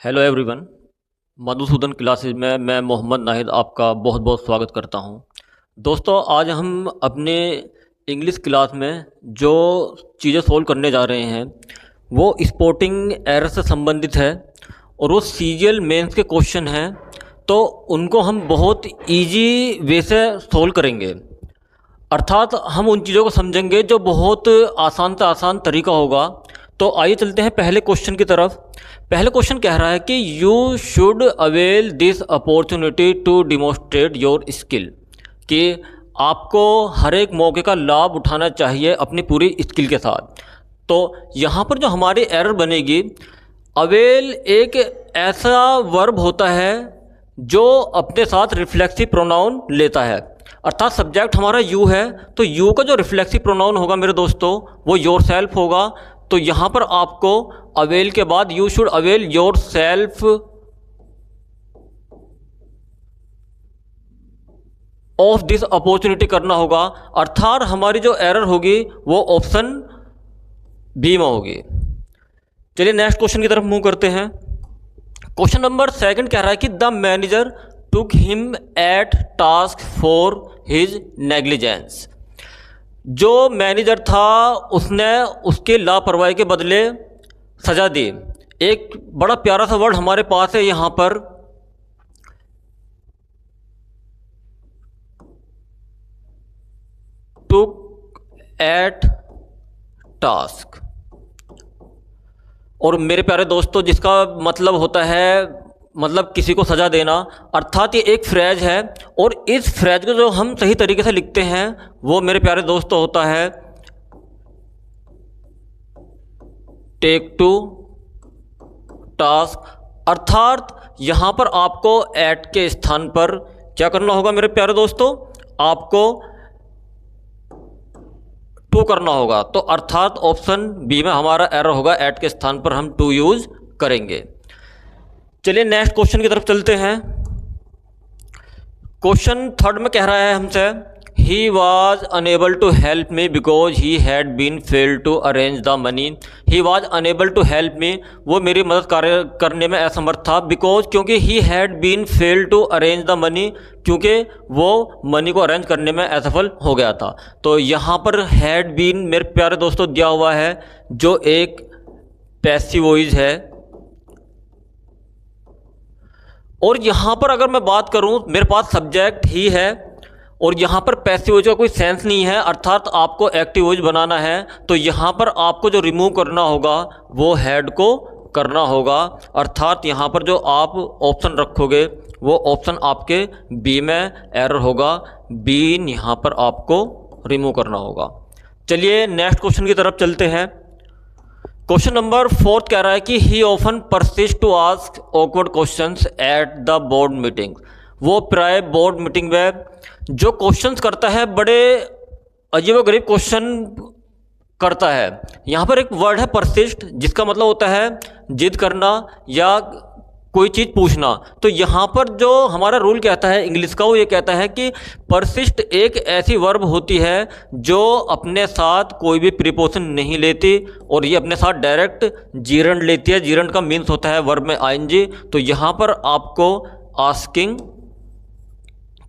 Hello everyone. Madhusudan classes में मैं मोहम्मद नाहिद आपका बहुत बहुत स्वागत करता हूं। दोस्तों, आज हम अपने इंग्लिश क्लास में जो चीज़ें सोल्व करने जा रहे हैं वो स्पोर्टिंग एरर से संबंधित है और वो सीजीएल मेंस के क्वेश्चन हैं, तो उनको हम बहुत इजी वे से सोल्व करेंगे। अर्थात हम उन चीज़ों को समझेंगे जो बहुत आसान से आसान तरीका होगा। तो आइए चलते हैं पहले क्वेश्चन की तरफ। पहले क्वेश्चन कह रहा है कि you should avail this opportunity to demonstrate your skill, कि आपको हर एक मौके का लाभ उठाना चाहिए अपनी पूरी स्किल के साथ। तो यहाँ पर जो हमारी एरर बनेगी, अवेल एक ऐसा वर्ब होता है जो अपने साथ रिफ्लेक्सिव प्रोनाउन लेता है। अर्थात सब्जेक्ट हमारा यू है, तो यू का जो रिफ्लेक्सिव प्रोनाउन होगा मेरे दोस्तों वो योर सेल्फ होगा। तो यहाँ पर आपको अवेल के बाद you should avail your self of this opportunity करना होगा। अर्थात हमारी जो एरर होगी वो ऑप्शन बी में होगी। चलिए नेक्स्ट क्वेश्चन की तरफ मूव करते हैं। क्वेश्चन नंबर 2 कह रहा है कि the manager took him at task for his negligence. जो मैनेजर था उसने उसके लापरवाही के बदले सजा दी। एक बड़ा प्यारा सा वर्ड हमारे पास है यहाँ पर, टुक एट टास्क। और मेरे प्यारे दोस्तों, जिसका मतलब होता है किसी को सजा देना। अर्थात ये एक फ्रेज है और इस फ्रेज को जो हम सही तरीके से लिखते हैं वो मेरे प्यारे दोस्तों होता है टेक टू टास्क। अर्थात यहाँ पर आपको एट के स्थान पर क्या करना होगा मेरे प्यारे दोस्तों, आपको टू करना होगा। तो अर्थात ऑप्शन बी में हमारा एरर होगा, एट के स्थान पर हम टू यूज करेंगे। चलिए नेक्स्ट क्वेश्चन की तरफ चलते हैं। क्वेश्चन 3 में कह रहा है हमसे, he was unable to help me because he had been failed to arrange the money. He was unable to help me, वो मेरी मदद करने में असमर्थ था। बिकॉज, क्योंकि he had been failed to arrange the money, क्योंकि वो मनी को अरेंज करने में असफल हो गया था। तो यहाँ पर हैड बीन मेरे प्यारे दोस्तों दिया हुआ है जो एक पैसिव वॉइस है। और यहाँ पर अगर मैं बात करूँ, मेरे पास सब्जेक्ट ही है और यहाँ पर पैसिव वॉइस का कोई सेंस नहीं है। अर्थात आपको एक्टिव वॉइस बनाना है, तो यहाँ पर आपको जो रिमूव करना होगा वो हेड को करना होगा। अर्थात यहाँ पर जो आप ऑप्शन रखोगे वो ऑप्शन आपके बी में एरर होगा। बी यहाँ पर आपको रिमूव करना होगा। चलिए नेक्स्ट क्वेश्चन की तरफ चलते हैं। क्वेश्चन नंबर 4 कह रहा है कि he often persist to ask awkward questions at the board meeting. वो प्राय बोर्ड मीटिंग में जो क्वेश्चंस करता है बड़े अजीबोगरीब क्वेश्चन करता है। यहाँ पर एक वर्ड है परसिस्ट, जिसका मतलब होता है जिद करना या कोई चीज़ पूछना। तो यहाँ पर जो हमारा रूल कहता है इंग्लिश का, वो ये कहता है कि परसिस्ट एक ऐसी वर्ब होती है जो अपने साथ कोई भी प्रीपोजिशन नहीं लेती और ये अपने साथ डायरेक्ट जीरंड लेती है। जीरंड का मीन्स होता है वर्ब में आईएनजी। तो यहाँ पर आपको आस्किंग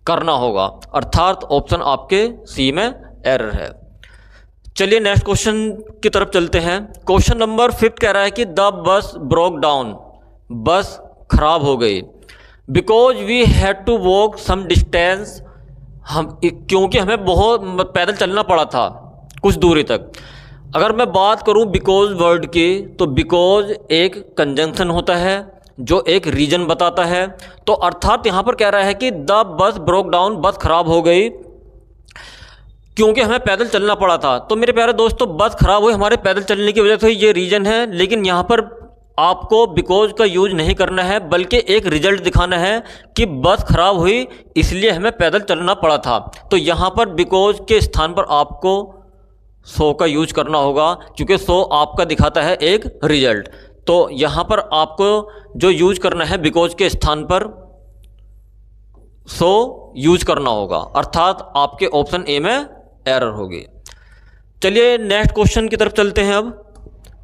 करना होगा। अर्थात ऑप्शन आपके सी में एरर है। चलिए नेक्स्ट क्वेश्चन की तरफ चलते हैं। क्वेश्चन नंबर 5 कह रहा है कि द बस ब्रोक डाउन, बस खराब हो गई। Because we had to walk some distance, क्योंकि हमें बहुत पैदल चलना पड़ा था कुछ दूरी तक। अगर मैं बात करूं बिकॉज वर्ड की, तो बिकॉज एक कंजंक्शन होता है जो एक रीजन बताता है। तो अर्थात यहाँ पर कह रहा है कि द बस ब्रोक डाउन, बस खराब हो गई क्योंकि हमें पैदल चलना पड़ा था। तो मेरे प्यारे दोस्तों, बस खराब हुई हमारे पैदल चलने की वजह से, ये रीजन है। लेकिन यहाँ पर आपको बिकॉज का यूज नहीं करना है, बल्कि एक रिजल्ट दिखाना है कि बस खराब हुई इसलिए हमें पैदल चलना पड़ा था। तो यहाँ पर बिकॉज के स्थान पर आपको सो का यूज करना होगा, क्योंकि सो आपका दिखाता है एक रिजल्ट। तो यहाँ पर आपको जो यूज करना है बिकॉज के स्थान पर सो यूज करना होगा। अर्थात आपके ऑप्शन ए में एरर होगी। चलिए नेक्स्ट क्वेश्चन की तरफ चलते हैं। अब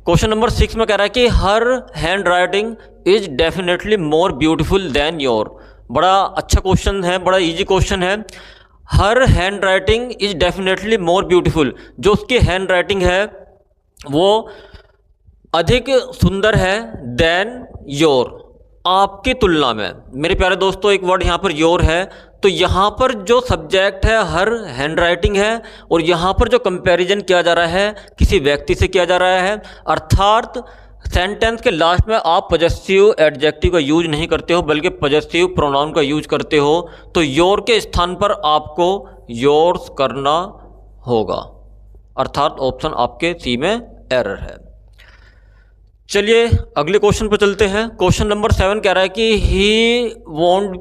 क्वेश्चन नंबर 6 में कह रहा है कि her hand writing is definitely more beautiful then your. बड़ा अच्छा क्वेश्चन है, बड़ा इजी क्वेश्चन है। Her hand writing is definitely more beautiful, जो उसकी हैंड राइटिंग है वो अधिक सुंदर है देन योर, आपकी तुलना में। मेरे प्यारे दोस्तों, एक वर्ड यहाँ पर योर है, तो यहाँ पर जो सब्जेक्ट है हर हैंड राइटिंग है, और यहाँ पर जो कंपैरिजन किया जा रहा है किसी व्यक्ति से किया जा रहा है, अर्थात सेंटेंस के लास्ट में आप पॉजेसिव एडजेक्टिव का यूज नहीं करते हो बल्कि पॉजेसिव प्रोनाउन का यूज करते हो, तो योर के स्थान पर आपको योर्स करना होगा, अर्थात ऑप्शन आपके सी में एरर है। चलिए अगले क्वेश्चन पर चलते हैं। क्वेश्चन नंबर 7 कह रहा है कि he won't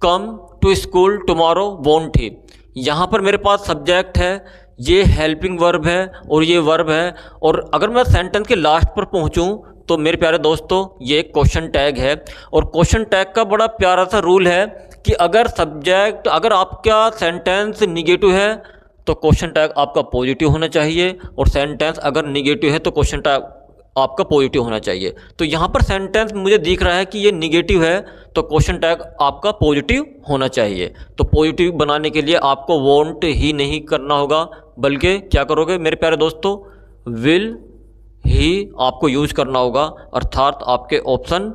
come to school tomorrow, won't he. यहाँ पर मेरे पास सब्जेक्ट है, ये हेल्पिंग वर्ब है और ये वर्ब है, और अगर मैं सेंटेंस के लास्ट पर पहुँचूँ तो मेरे प्यारे दोस्तों ये एक क्वेश्चन टैग है, और क्वेश्चन टैग का बड़ा प्यारा सा रूल है कि अगर आपका सेंटेंस निगेटिव है तो क्वेश्चन टैग आपका पॉजिटिव होना चाहिए, और सेंटेंस अगर निगेटिव है तो क्वेश्चन टैग आपका पॉजिटिव होना चाहिए। तो यहाँ पर सेंटेंस मुझे दिख रहा है कि ये निगेटिव है, तो क्वेश्चन टैग आपका पॉजिटिव होना चाहिए। तो पॉजिटिव बनाने के लिए आपको वॉन्ट ही नहीं करना होगा, बल्कि क्या करोगे मेरे प्यारे दोस्तों, विल ही आपको यूज करना होगा, अर्थात आपके ऑप्शन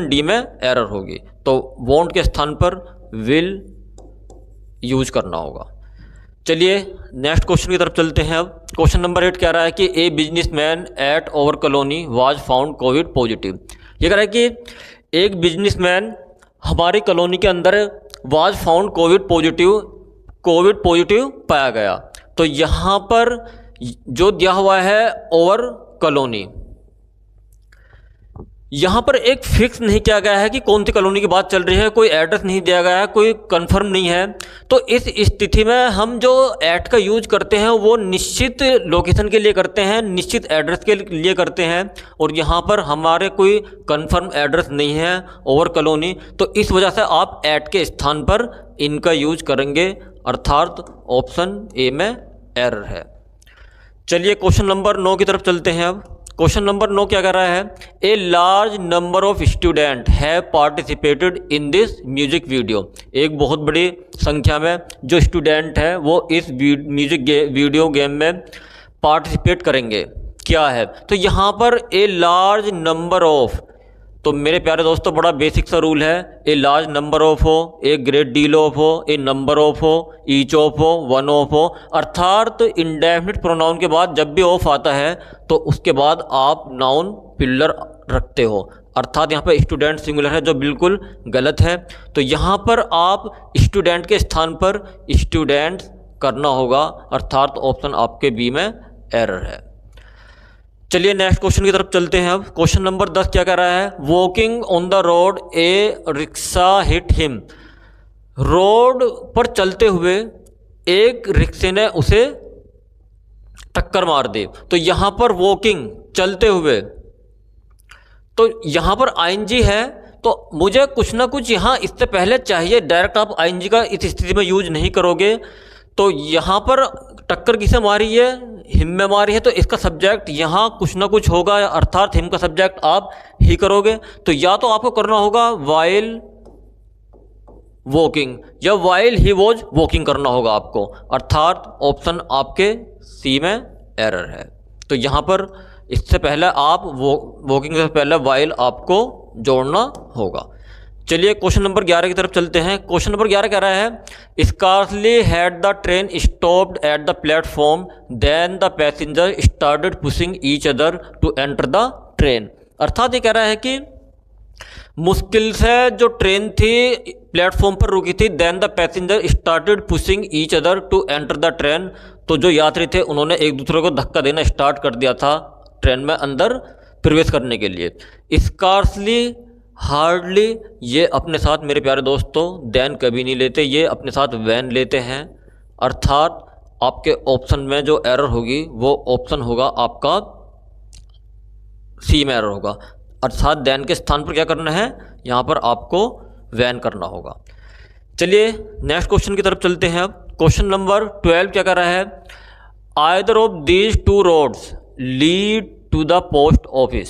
डी में एरर होगी। तो वॉन्ट के स्थान पर विल यूज करना होगा। चलिए नेक्स्ट क्वेश्चन की तरफ चलते हैं। अब क्वेश्चन नंबर 8 कह रहा है कि a businessman at our colony was found Covid positive. ये कह रहा है कि एक बिजनेसमैन हमारी कॉलोनी के अंदर वाज फाउंड कोविड पॉजिटिव पाया गया। तो यहाँ पर जो दिया हुआ है ओवर कॉलोनी, यहाँ पर एक फिक्स नहीं किया गया है कि कौन सी कॉलोनी की बात चल रही है, कोई एड्रेस नहीं दिया गया है, कोई कंफर्म नहीं है। तो इस स्थिति में हम जो एट का यूज करते हैं वो निश्चित लोकेशन के लिए करते हैं, निश्चित एड्रेस के लिए करते हैं, और यहाँ पर हमारे कोई कंफर्म एड्रेस नहीं है ओवर कॉलोनी, तो इस वजह से आप एट के स्थान पर इनका यूज करेंगे, अर्थात ऑप्शन ए में एरर है। चलिए क्वेश्चन नंबर 9 की तरफ चलते हैं। अब क्वेश्चन नंबर 9 क्या कर रहा है, a large number of student have participated in this music video. एक बहुत बड़ी संख्या में जो स्टूडेंट है वो इस म्यूजिक वीडियो गेम में पार्टिसिपेट करेंगे। क्या है, तो यहाँ पर ए लार्ज नंबर ऑफ, तो मेरे प्यारे दोस्तों बड़ा बेसिक सा रूल है, ए लार्ज नंबर ऑफ हो, ए ग्रेट डील ऑफ हो, ए नंबर ऑफ हो, ईच ऑफ हो, वन ऑफ हो, अर्थात इंडेफिनिट प्रोनाउन के बाद जब भी ऑफ आता है तो उसके बाद आप नाउन प्लूरल रखते हो, अर्थात यहाँ पर स्टूडेंट सिंगुलर है, जो बिल्कुल गलत है। तो यहाँ पर आप स्टूडेंट के स्थान पर स्टूडेंट्स करना होगा, अर्थात ऑप्शन आपके बी में एरर है। चलिए नेक्स्ट क्वेश्चन की तरफ चलते हैं। अब क्वेश्चन नंबर 10 क्या कह रहा है, walking on the road A rickshaw hit him. Road पर चलते हुए एक रिक्शे ने उसे टक्कर मार दी। तो यहाँ पर वॉकिंग चलते हुए, तो यहाँ पर आईएनजी है, तो मुझे कुछ ना कुछ यहाँ इससे पहले चाहिए, डायरेक्ट आप आईएनजी का इस स्थिति में यूज नहीं करोगे। तो यहाँ पर टक्कर किसे मारी है, हिम में मारी है, तो इसका सब्जेक्ट यहाँ कुछ ना कुछ होगा, अर्थात हिम का सब्जेक्ट आप ही करोगे। तो या तो आपको करना होगा वाइल वॉकिंग या वाइल ही वॉज वॉकिंग करना होगा आपको, अर्थात ऑप्शन आपके सी में एरर है। तो यहाँ पर इससे पहले आप वॉकिंग से पहले वाइल आपको जोड़ना होगा। चलिए क्वेश्चन नंबर 11 की तरफ चलते हैं। क्वेश्चन नंबर 11 कह रहा है, scarcely had the train stopped at the platform then the passenger started pushing each other to enter the train. अर्थात ये कह रहा है कि मुश्किल से जो ट्रेन थी प्लेटफॉर्म पर रुकी थी, then the passenger started pushing each other to enter the train. तो जो यात्री थे उन्होंने एक दूसरे को धक्का देना स्टार्ट कर दिया था ट्रेन में अंदर प्रवेश करने के लिए। स्कार्सली, हार्डली, ये अपने साथ मेरे प्यारे दोस्तों देन कभी नहीं लेते, ये अपने साथ वैन लेते हैं, अर्थात आपके ऑप्शन में जो एरर होगी वो ऑप्शन होगा आपका सी में एरर होगा, अर्थात देन के स्थान पर क्या करना है, यहाँ पर आपको वैन करना होगा। चलिए नेक्स्ट क्वेश्चन की तरफ चलते हैं। अब क्वेश्चन नंबर 12 क्या कर रहा है, either of these two roads lead to the post office.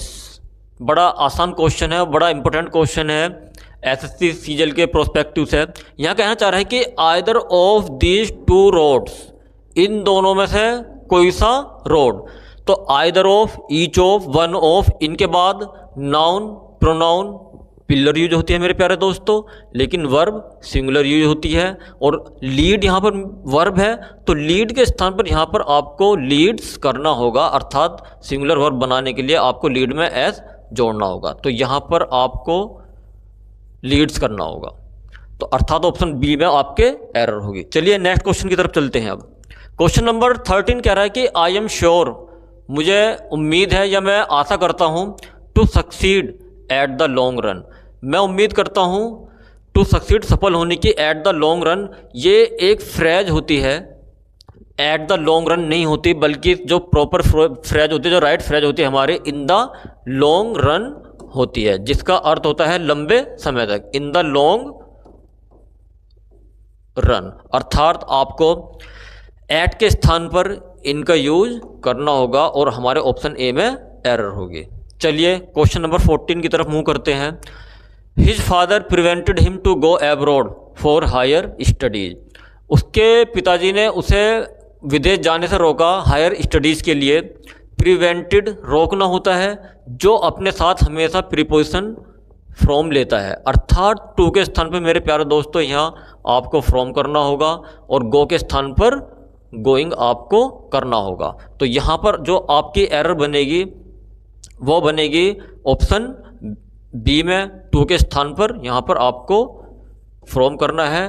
बड़ा आसान क्वेश्चन है, बड़ा इंपॉर्टेंट क्वेश्चन है एसएससी सीजीएल के प्रोस्पेक्टिव से। यहाँ कहना चाह रहा है कि either of these two roads, इन दोनों में से कोई सा रोड। तो either of, each of, one of, इनके बाद नाउन, प्रोनाउन, पिलर यूज होती है मेरे प्यारे दोस्तों, लेकिन वर्ब सिंगुलर यूज होती है। और लीड यहाँ पर वर्ब है, तो लीड के स्थान पर यहाँ पर आपको लीड्स करना होगा, अर्थात सिंगुलर वर्ब बनाने के लिए आपको लीड में एस जोड़ना होगा। तो यहाँ पर आपको लीड्स करना होगा, तो अर्थात ऑप्शन बी में आपके एरर होगी। चलिए नेक्स्ट क्वेश्चन की तरफ चलते हैं। अब क्वेश्चन नंबर 13 कह रहा है कि आई एम श्योर, मुझे उम्मीद है या मैं आशा करता हूँ, to succeed at the long run, मैं उम्मीद करता हूँ टू सक्सीड, सफल होने की, एट द लॉन्ग रन ये एक फ्रेज होती है, एट द लॉन्ग रन नहीं होती, बल्कि जो प्रॉपर फ्रेज होती है, जो राइट फ्रेज होती है हमारे, इन द लॉन्ग रन होती है, जिसका अर्थ होता है लंबे समय तक, इन द लॉन्ग रन। अर्थात आपको एट के स्थान पर इनका यूज करना होगा और हमारे ऑप्शन ए में एरर होगी। चलिए क्वेश्चन नंबर 14 की तरफ मूव करते हैं। His father prevented him to go abroad for higher studies, उसके पिताजी ने उसे विदेश जाने से रोका हायर स्टडीज़ के लिए। प्रिवेंटेड रोकना होता है, जो अपने साथ हमेशा प्रीपोजिशन फ्रॉम लेता है, अर्थात टू के स्थान पर मेरे प्यारे दोस्तों यहाँ आपको फ्रॉम करना होगा और गो के स्थान पर गोइंग आपको करना होगा। तो यहाँ पर जो आपकी एरर बनेगी वो बनेगी ऑप्शन बी में, टू के स्थान पर यहाँ पर आपको फ्रॉम करना है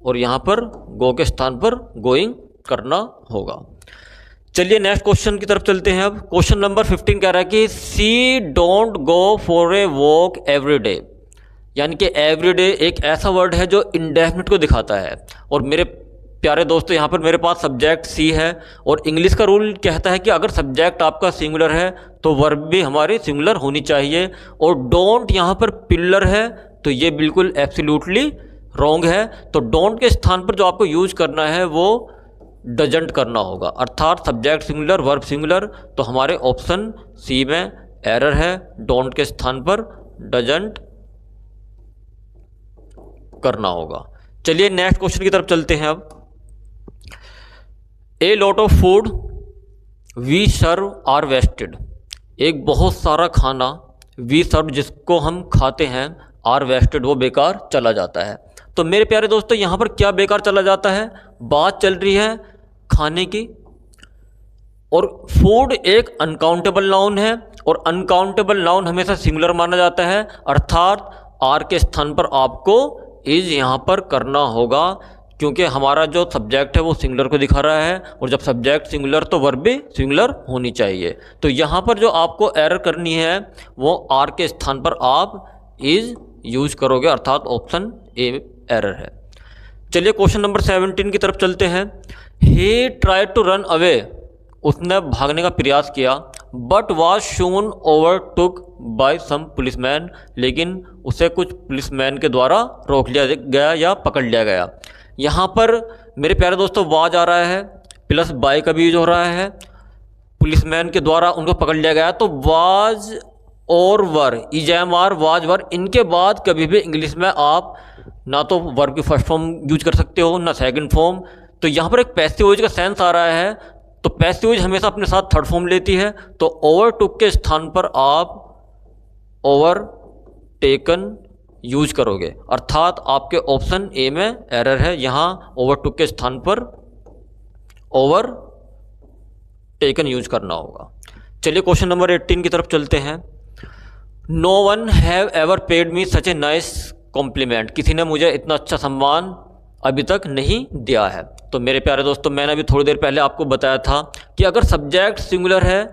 और यहाँ पर गो के स्थान पर गोइंग करना होगा। चलिए नेक्स्ट क्वेश्चन की तरफ चलते हैं। अब क्वेश्चन नंबर 15 कह रहा है कि see don't go for a walk every day, यानी कि एवरी डे एक ऐसा वर्ड है जो इंडेफिनिट को दिखाता है। और मेरे प्यारे दोस्तों यहाँ पर मेरे पास सब्जेक्ट सी है और इंग्लिश का रूल कहता है कि अगर सब्जेक्ट आपका सिंगुलर है तो वर्ब भी हमारी सिंगुलर होनी चाहिए। और डोंट यहाँ पर पिलर है, तो ये बिल्कुल एब्सोल्युटली रॉन्ग है। तो डोंट के स्थान पर जो आपको यूज करना है वो डजंट करना होगा, अर्थात सब्जेक्ट सिंगुलर वर्ब सिंगुलर। तो हमारे ऑप्शन सी में एरर है, डोंट के स्थान पर डजंट करना होगा। चलिए नेक्स्ट क्वेश्चन की तरफ चलते हैं। अब a lot of food we serve are wasted, एक बहुत सारा खाना वी सर्व जिसको हम खाते हैं, आर वेस्टेड वो बेकार चला जाता है। तो मेरे प्यारे दोस्तों यहाँ पर क्या बेकार चला जाता है, बात चल रही है खाने की। और फूड एक अनकाउंटेबल नाउन है और अनकाउंटेबल नाउन हमेशा सिंगुलर माना जाता है, अर्थात आर के स्थान पर आपको इज यहाँ पर करना होगा, क्योंकि हमारा जो सब्जेक्ट है वो सिंगुलर को दिखा रहा है और जब सब्जेक्ट सिंगुलर तो वर्ब भी सिंगुलर होनी चाहिए। तो यहाँ पर जो आपको एरर करनी है वो आर के स्थान पर आप इज यूज करोगे, अर्थात ऑप्शन ए एरर है। चलिए क्वेश्चन नंबर 17 की तरफ चलते हैं। He tried to run away, उसने भागने का प्रयास किया, but was soon overtook by some policeman, लेकिन उसे कुछ पुलिसमैन के द्वारा रोक लिया गया या पकड़ लिया गया। यहाँ पर मेरे प्यारे दोस्तों वाज आ रहा है प्लस बाय का भी यूज हो रहा है, पुलिसमैन के द्वारा उनको पकड़ लिया गया। तो वाज और वर, इजएमआर वाज वर, इनके बाद कभी भी इंग्लिश में आप ना तो वर्ब की फर्स्ट फॉर्म यूज कर सकते हो ना सेकंड फॉर्म। तो यहाँ पर एक पैसिव वॉइस का सेंस आ रहा है, तो पैसिव वॉइस हमेशा अपने साथ थर्ड फॉर्म लेती है। तो ओवरटुक के स्थान पर आप ओवर टेकन यूज करोगे, अर्थात आपके ऑप्शन ए में एरर है, यहाँ ओवरटुक के स्थान पर ओवर टेकन यूज करना होगा। चलिए क्वेश्चन नंबर 18 की तरफ चलते हैं। No one have ever paid me such a nice compliment, किसी ने मुझे इतना अच्छा सम्मान अभी तक नहीं दिया है। तो मेरे प्यारे दोस्तों मैंने अभी थोड़ी देर पहले आपको बताया था कि अगर सब्जेक्ट सिंगुलर है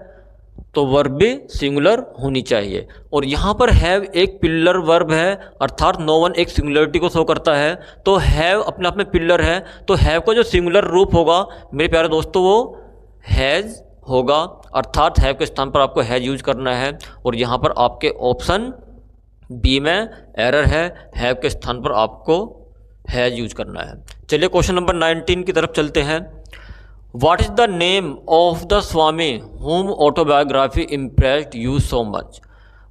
तो वर्ब भी सिंगुलर होनी चाहिए। और यहाँ पर हैव एक पिलर वर्ब है, अर्थात नो वन एक सिंगुलरिटी को शो करता है। तो हैव अपने आप में पिलर है, तो हैव का जो सिंगुलर रूप होगा मेरे प्यारे दोस्तों वो हैज़ होगा, अर्थात हैव के स्थान पर आपको हैज़ यूज करना है। और यहाँ पर आपके ऑप्शन बी में एरर है, हैव के स्थान पर आपको हैज़ यूज करना है। चलिए क्वेश्चन नंबर 19 की तरफ चलते हैं। What is the name of the swami whom autobiography impressed you so much.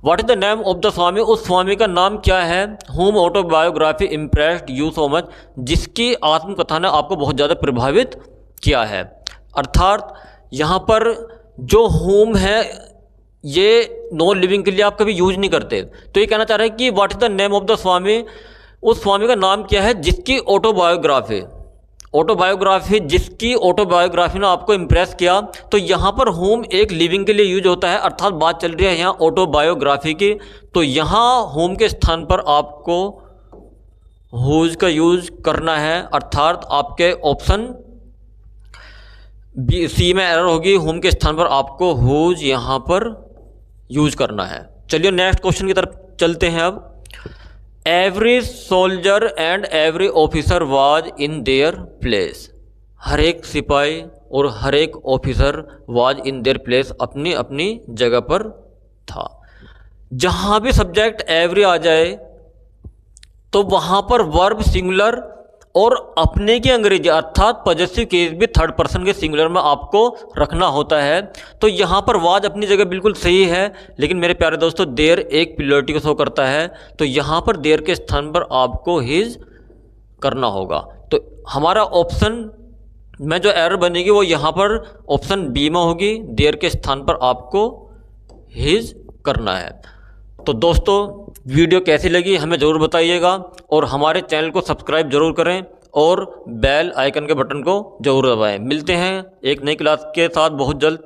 What is the name of the swami, उस स्वामी का नाम क्या है। whom autobiography impressed you so much, जिसकी आत्मकथा ने आपको बहुत ज़्यादा प्रभावित किया है। अर्थात यहाँ पर जो whom है ये नॉन लिविंग के लिए आप कभी यूज नहीं करते। तो ये कहना चाह रहे हैं कि what is the name of the swami, उस स्वामी का नाम क्या है जिसकी ऑटोबायोग्राफी जिसकी ऑटोबायोग्राफी ने आपको इम्प्रेस किया। तो यहाँ पर होम एक लिविंग के लिए यूज होता है, अर्थात बात चल रही है यहाँ ऑटोबायोग्राफी की। तो यहाँ होम के स्थान पर आपको हुज का यूज करना है, अर्थात आपके ऑप्शन बी सी में एरर होगी। होम के स्थान पर आपको हुज यहाँ पर यूज करना है। चलिए नेक्स्ट क्वेश्चन की तरफ चलते हैं। अब every soldier and every officer was in their place, हर एक सिपाही और हर एक officer was in their place, अपनी अपनी जगह पर था। जहाँ भी सब्जेक्ट एवरी आ जाए तो वहाँ पर वर्ब सिंगुलर और अपने की अंग्रेजी अर्थात पॉजेसिव केस भी थर्ड पर्सन के सिंगुलर में आपको रखना होता है। तो यहाँ पर वाज अपनी जगह बिल्कुल सही है, लेकिन मेरे प्यारे दोस्तों देयर एक प्लूरलिटी को शो करता है। तो यहाँ पर देयर के स्थान पर आपको हिज करना होगा। तो हमारा ऑप्शन में जो एरर बनेगी वो यहाँ पर ऑप्शन बी में होगी, देयर के स्थान पर आपको हिज करना है। तो दोस्तों वीडियो कैसी लगी हमें ज़रूर बताइएगा, और हमारे चैनल को सब्सक्राइब जरूर करें और बेल आइकन के बटन को जरूर दबाएं। मिलते हैं एक नई क्लास के साथ बहुत जल्द।